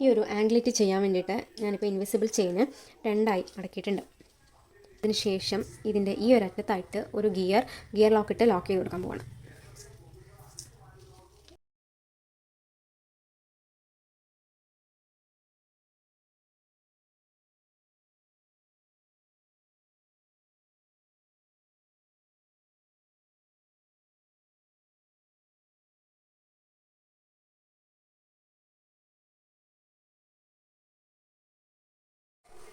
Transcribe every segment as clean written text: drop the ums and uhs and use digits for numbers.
ഈ ഒരു ആംഗ്ലെറ്റ് ചെയ്യാൻ വേണ്ടിയിട്ട് ഞാനിപ്പോൾ ഇൻവിസിബിൾ ചെയിന് രണ്ടായി മടക്കിയിട്ടുണ്ട്. അതിന് ശേഷം ഇതിൻ്റെ ഈ ഒരു അറ്റത്തായിട്ട് ഒരു ഗിയർ ലോക്കിട്ട് ലോക്ക് ചെയ്ത് കൊടുക്കാൻ പോകണം.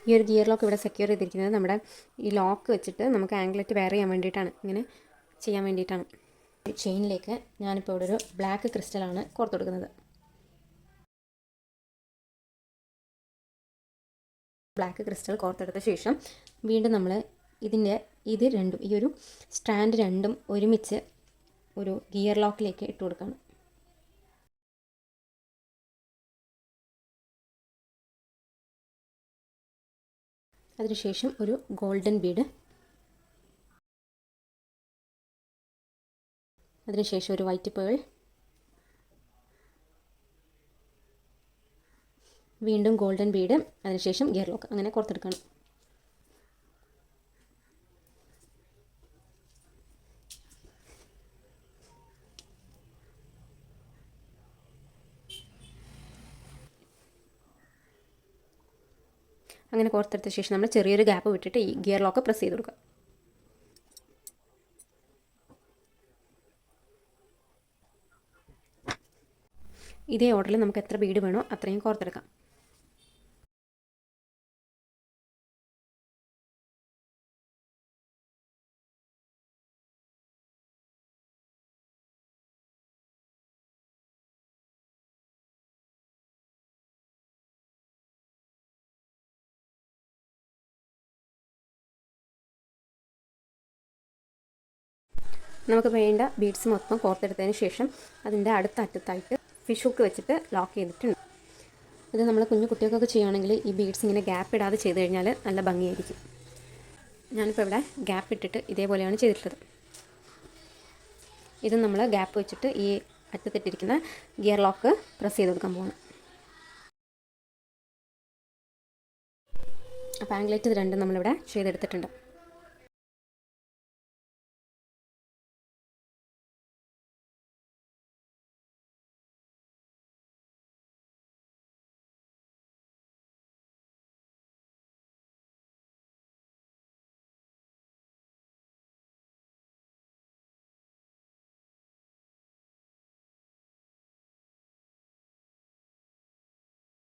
ഈ ഒരു ഗിയർ ലോക്ക് ഇവിടെ സെക്യൂർ ചെയ്തിരിക്കുന്നത് നമ്മുടെ ഈ ലോക്ക് വെച്ചിട്ട് നമുക്ക് ആംഗ്ലെറ്റ് വെയർ ചെയ്യാൻ വേണ്ടിയിട്ടാണ്, ഇങ്ങനെ ചെയ്യാൻ വേണ്ടിയിട്ടാണ്. ചെയിനിലേക്ക് ഞാനിപ്പോൾ ഇവിടെ ഒരു ബ്ലാക്ക് ക്രിസ്റ്റലാണ് കോർത്ത് കൊടുക്കുന്നത്. ബ്ലാക്ക് ക്രിസ്റ്റൽ കോർത്തെടുത്ത ശേഷം വീണ്ടും നമ്മൾ ഇത് രണ്ടും ഈ ഒരു സ്ട്രാൻഡ് രണ്ടും ഒരുമിച്ച് ഒരു ഗിയർ ലോക്കിലേക്ക് ഇട്ട് കൊടുക്കണം. അതിനുശേഷം ഒരു ഗോൾഡൻ ബീഡ്, അതിനുശേഷം ഒരു വൈറ്റ് പേൾ, വീണ്ടും ഗോൾഡൻ ബീഡ്, അതിനുശേഷം ഗിയർ ലോക്ക്, അങ്ങനെ കോർത്തെടുക്കണം. അങ്ങനെ കോർത്തെടുത്ത ശേഷം നമ്മൾ ചെറിയൊരു ഗ്യാപ്പ് വിട്ടിട്ട് ഈ ഗിയർ ലോക്ക് പ്രസ് ചെയ്ത് കൊടുക്കുക. ഇതേ ഓർഡറിൽ നമുക്ക് എത്ര ബീഡ് വേണോ അത്രയും കോർത്തെടുക്കാം. നമുക്ക് വേണ്ട ബീഡ്സ് മൊത്തം കോർത്തെടുത്തതിന് ശേഷം അതിൻ്റെ അടുത്ത അറ്റത്തായിട്ട് ഫിഷ് ഹുക്ക് വെച്ചിട്ട് ലോക്ക് ചെയ്തിട്ടുണ്ട്. ഇത് നമ്മൾ കുഞ്ഞു കുട്ടികൾക്കൊക്കെ ചെയ്യുകയാണെങ്കിൽ ഈ ബീഡ്സ് ഇങ്ങനെ ഗ്യാപ്പ് ഇടാതെ ചെയ്ത് കഴിഞ്ഞാൽ നല്ല ഭംഗിയായിരിക്കും. ഞാനിപ്പോൾ ഇവിടെ ഗ്യാപ്പ് ഇട്ടിട്ട് ഇതേപോലെയാണ് ചെയ്തിട്ടുള്ളത്. ഇത് നമ്മൾ ഗ്യാപ്പ് വെച്ചിട്ട് ഈ അറ്റത്തിട്ടിരിക്കുന്ന ഗിയർ ലോക്ക് പ്രസ് ചെയ്ത് കൊടുക്കാൻ പോകണം. അപ്പോൾ ആംഗ്ലെറ്റ് ഇത് രണ്ടും നമ്മളിവിടെ ചെയ്തെടുത്തിട്ടുണ്ട്.